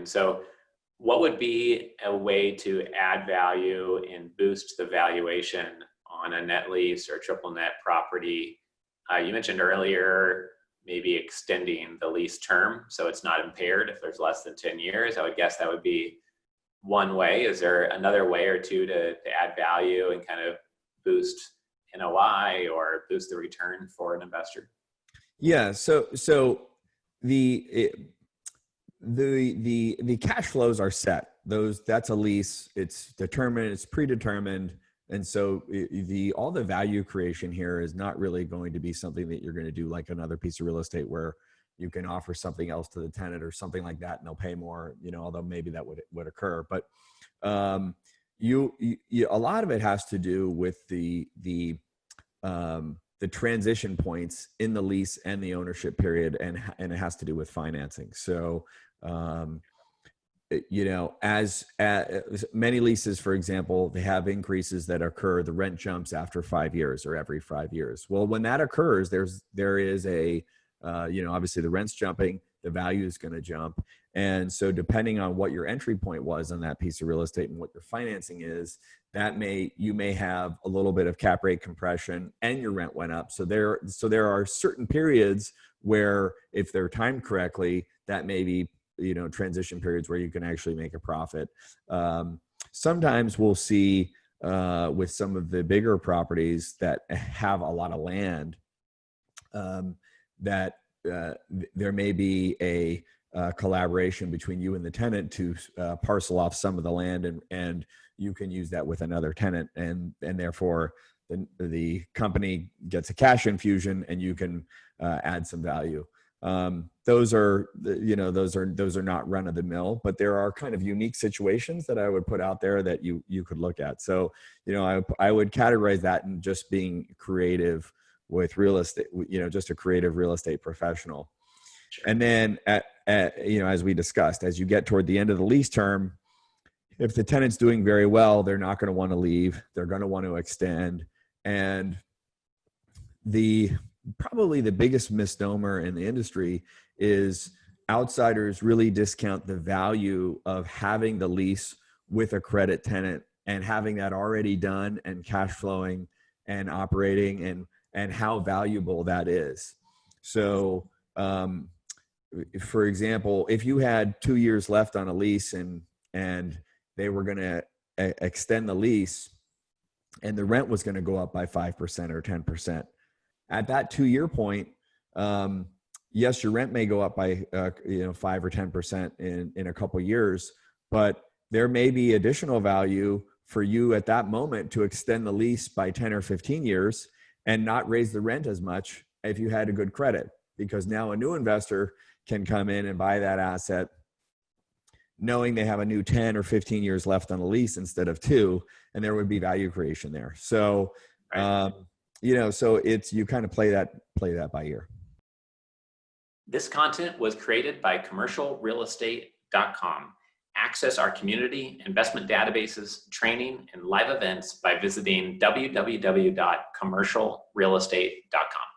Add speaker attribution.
Speaker 1: And so what would be a way to add value and boost the valuation on a net lease or triple net property? You mentioned earlier maybe extending the lease term so it's not impaired if there's less than 10 years. I would guess that would be one way. Is there another way or two to add value and kind of boost NOI or boost the return for an investor?
Speaker 2: Yeah. So the cash flows are set. That's a lease. It's determined. It's predetermined. And so all the value creation here is not really going to be something that you're going to do like another piece of real estate where you can offer something else to the tenant or something like that and they'll pay more, although maybe that would occur. But you a lot of it has to do with the transition points in the lease and the ownership period, and it has to do with financing. So as many leases, for example, they have increases that occur. The rent jumps after 5 years or every 5 years. Well, when that occurs, there is a, obviously the rent's jumping, the value is going to jump. And so depending on what your entry point was on that piece of real estate and what your financing is, you may have a little bit of cap rate compression and your rent went up. So there are certain periods where if they're timed correctly, that may be transition periods where you can actually make a profit. Sometimes we'll see with some of the bigger properties that have a lot of land that there may be a collaboration between you and the tenant to parcel off some of the land, and you can use that with another tenant, and therefore the company gets a cash infusion and you can add some value. Those are not run of the mill, but there are kind of unique situations that I would put out there that you could look at. So, I would categorize that in just being creative with real estate, just a creative real estate professional. Sure. And then as we discussed, as you get toward the end of the lease term, if the tenant's doing very well, they're not going to want to leave. They're going to want to extend. And probably the biggest misnomer in the industry is outsiders really discount the value of having the lease with a credit tenant and having that already done and cash flowing and operating and how valuable that is. So, for example, if you had 2 years left on a lease and they were going to extend the lease and the rent was going to go up by 5% or 10%, at that 2-year point, yes, your rent may go up by 5 or 10% in a couple years, but there may be additional value for you at that moment to extend the lease by 10 or 15 years and not raise the rent as much if you had a good credit, because now a new investor can come in and buy that asset knowing they have a new 10 or 15 years left on the lease instead of 2, and there would be value creation there. So, so you kind of play that by ear.
Speaker 1: This content was created by commercialrealestate.com. Access our community, investment databases, training, and live events by visiting www.commercialrealestate.com.